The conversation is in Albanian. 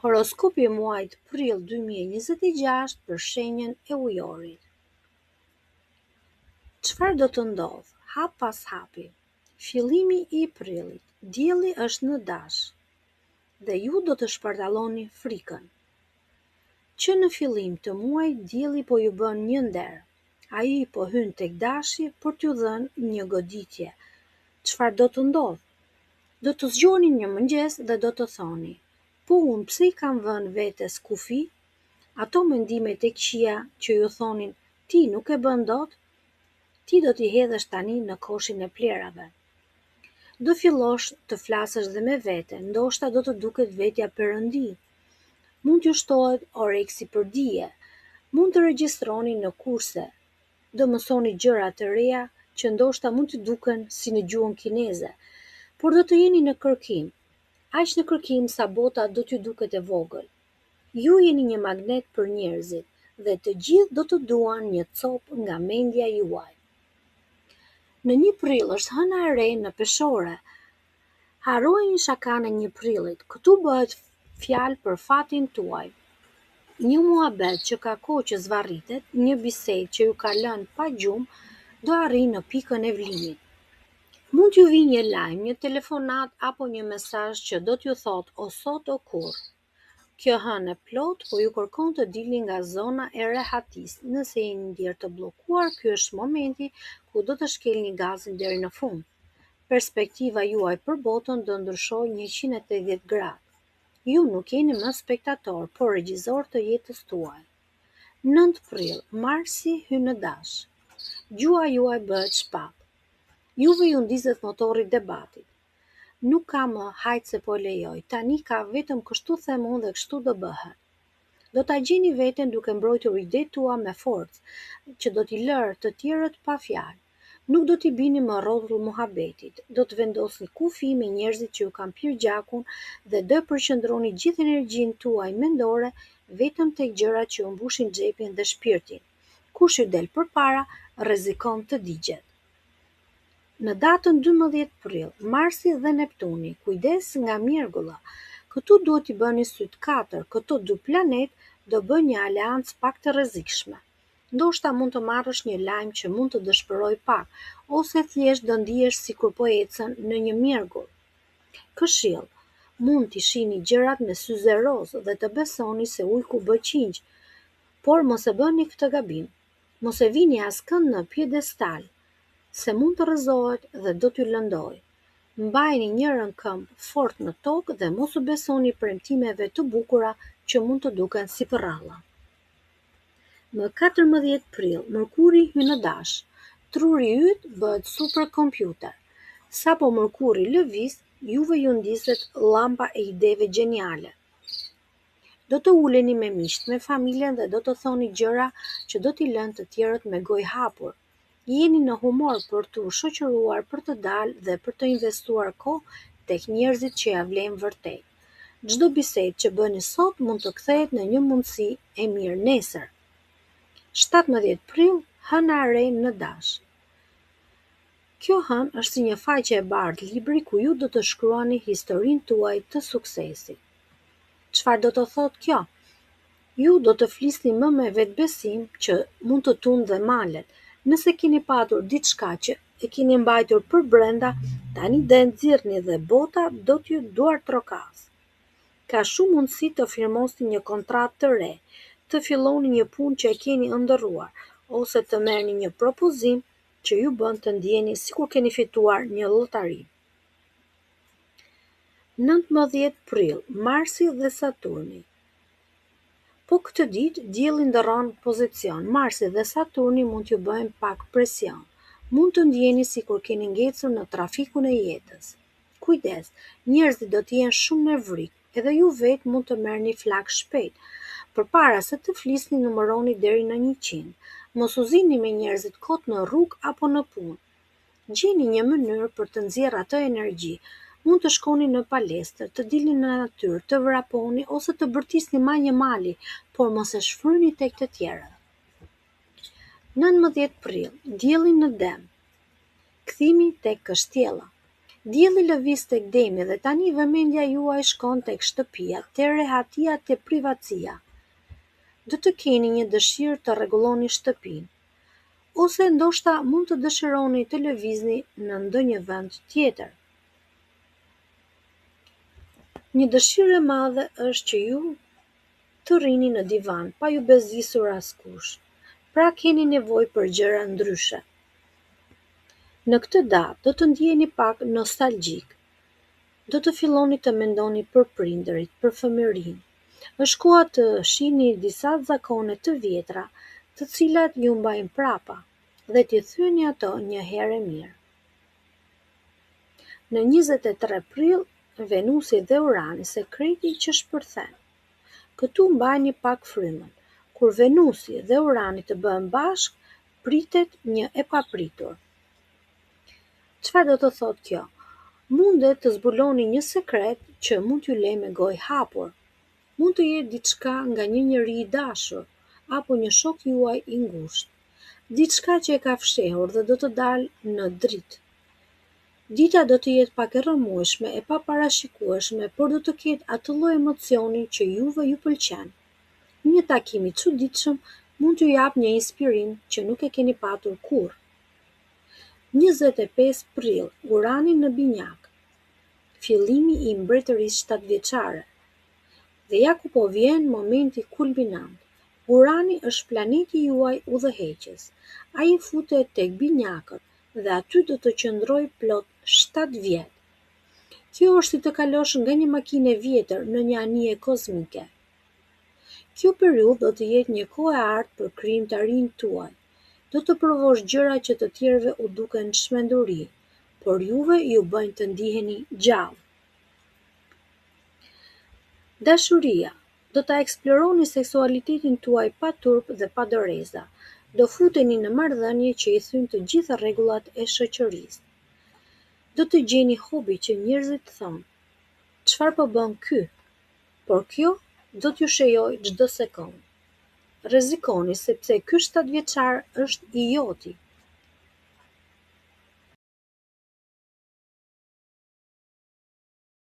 Horoskopi i muajit prill 2026 për shenjën e Ujorit. Çfarë do të ndodh? Hap pas hapi. Fillimi i prillit. Dielli është në dash dhe ju do të shpartalloni frikën. Që në fillim të muajit dielli po ju bën një nder. Ai po hyn tek dashi për t'ju dhënë një goditje. Çfarë do të ndodh? Do të zgjoheni një mëngjes dhe do të thoni: "Po unë pse I kam vënë vetes kufi?" Ato mendimet e këqija që ju thonin "Ti nuk e bën dot", ti do t'i hedhësh tani në koshin e plerave. Do fillosh të flasësh dhe me vete, ndoshta do të duket vetja perëndi. Mund t'ju shtohet oreksi për dije, mund të regjistroni në kurse, do mësoni gjëra të reja që ndoshta mund të duken si në gjuhën kineze, por do të jeni në kërkim, aq në kërkim sa bota do t'ju duket e vogël. Ju jeni një magnet për njerëzit dhe të gjithë do të duan një cop nga mendja juaj. Në 1 prill është hëna e re në peshore. Harrojeni shakan e 1 prillit, këtu bëhet fjalë për fatin tuaj. Një muhabet që ka kohë që zvarritet, një bisedë që ju ka lënë pa gjumë, do arrijë në pikën e vlimit. Mund t'ju vijë një lajm, një telefonat apo një mesazh që do t'ju thotë o sot o kurrë. Kjo hënë e plot po ju kërkon të dilni nga zona e rehatisë. Nëse jeni ndjer të bllokuar, ky është momenti ku do të shkelni gazin deri në fund. Perspektiva juaj për botën do ndryshojë 180 gradë. Ju nuk jeni më spektator, por regjisor të jetës tuaj. 9 prill, Marsi hyn në dash. Gjua juaj bëhet shpatë. Juve ju ndizet motori I debatit. Nuk ka më hajt se po lejoj, tani ka vetëm kështu them unë dhe kështu do bëhet. Do ta gjeni veten duke mbrojtur idetë tua me forcë, që do t'i lërë të tjerët pa fjalë. Nuk do t'i bini më rrotull muhabetit, do të vendosni kufi me njerëzit që ju kanë pirë gjakun dhe do përqendroni gjithë energjinë tuaj mendore vetëm tek gjërat që ju mbushin xhepin dhe shpirtin. Kush ju del përpara, rrezikon të digjet. Në datën 12 prill, Marsi dhe Neptuni, kujdes nga mjergulla. Këtu duhet t'i bëni syt 4, këto 2 planet do bëjnë një aleancë pak të rrezikshme. Ndoshta mund të marrësh një lajm që mund të dëshpëroj pak, ose thjesht do ndihesh sikur po ecën në një mjergull. Këshill, mund t'i shihni gjërat me syze roz dhe të besoni se ujku bë qingj, por mos e bëni këtë gabim. Mos e vini askënd në piedestal, se mund të rrëzohet dhe do t'ju lëndojë. Mbajini njërën këmbë fort në tokë dhe mos u besoni premtimeve të bukura që mund të duken si përralla. Në 14 prill, Mërkuri hyn në dash. Truri yt bëhet superkompjuter. Sapo Mërkuri lëviz, juve ju ndizet llampa e ideve gjeniale. Do të uleni me miqt, me familjen dhe do të thoni gjëra që do t'i lënë të tjerët me gojë hapur. Jeni në humor për t'u shoqëruar për të dalë dhe për të investuar kohë tek njerëzit që ja vlen vërtet. Çdo bisedë që bëni sot mund të kthehet në një mundësi e mirë nesër. 17 prill, hëna e re në dash. Kjo hënë është si një faqe e bardhë libri ku ju do të shkruani historinë tuaj të suksesit. Çfarë do të thotë kjo? Ju do të flisni më me vetbesim që mund të tunë dhe malet. Nëse keni patur diçka që e keni mbajtur për brenda, tani do e nxirrni dhe bota do t'ju duartrokasë. Ka shumë mundësi të firmosni një kontratë të re, të filloni një punë që e keni ëndërruar, ose të merrni një propozim që ju bën të ndjeni sikur keni fituar një llotari. 19 prill, Marsi dhe Saturni. Po këtë ditë dielli ndërron pozicion, Marsi dhe Saturni mund t'ju bëjnë pak presion. Mund të ndjeni sikur keni ngecur në trafikun e jetës. Kujdes, njerëzit do të jenë shumë nervrik, edhe ju vetë mund të merrni flak shpejt. Përpara se të flisni, numëroni deri në 100. Mos u zini me njerëzit kot në rrugë apo në punë. Gjeni një mënyrë për të nxjerrë atë energji. Mund të shkoni në palestër, të dilni në natyrë, të vraponi ose të bërtisni një mali, por mos e shfryni tek të tjerët. 19 prill, dielli në Dem. Kthimi tek kështjella. Dielli lëviz tek demi dhe tani vëmendja juaj shkon tek shtëpia, te rehatia, te privatësia. Do të keni një dëshirë të rregulloni shtëpinë, ose ndoshta mund të dëshironi të lëvizni në ndonjë vend tjetër. Një dëshirë e madhe është që ju të rrini në divan pa ju bezdisur askush, pra keni nevojë për gjëra ndryshe. Në këtë datë do të ndjeheni pak nostalgjik. Do të filloni të mendoni për prindërit, për fëmijërinë. Është koha të shihni disa zakone të vjetra, të cilat ju mbajnë prapa, dhe t'i thyeni ato një herë mirë. Në 23 prill, Venusi dhe Urani sekreti që shpërthen. Këtu mbajini pak frymën. Kur Venusi dhe Urani të bëhen bashkë, pritet një e papritur. Çfarë do të thotë kjo? Mundet të zbuloni një sekret që mund t'ju lejë me gojë hapur. Mund të jetë diçka nga një njeri i dashur, apo një shok juaj i ngushtë. Diçka që e ka fshehur dhe do të dalë në dritë. Dita do të jetë pak e rrëmueshme e paparashikueshme, por do të ketë atë lloj emocioni që juve ju pëlqen. Një takim i çuditshëm mund t'ju jap një inspirim që nuk e keni patur kurrë. 25 prill, Urani në binjak. Fillimi i mbretërisë 7-vjeçare. Dhe ja ku po vjen momenti kulminant. Urani është planeti juaj udhëheqës. Ai futet tek binjakët dhe aty do të qëndrojë plot 7 vjet. Kjo është si të kalosh nga një makinë e vjetër në një anije kozmike. Kjo periudhë do të jetë një kohë e artë për krijimtarinë tuaj. Do të provosh gjëra që të tjerëve u duken çmenduri, por juve ju bëjnë të ndiheni gjallë. Dashuria. Do ta eksploroni seksualitetin tuaj pa turp dhe pa doreza. Do futeni në marrëdhënie që i thyn të gjitha rregullat e shoqërisë. Do të gjeni hobi që njerëzit thonë, çfarë po bën ky? Por kjo do t'ju shejojë çdo sekondë. Rrezikoni sepse ky 7 vjeçar është i joti.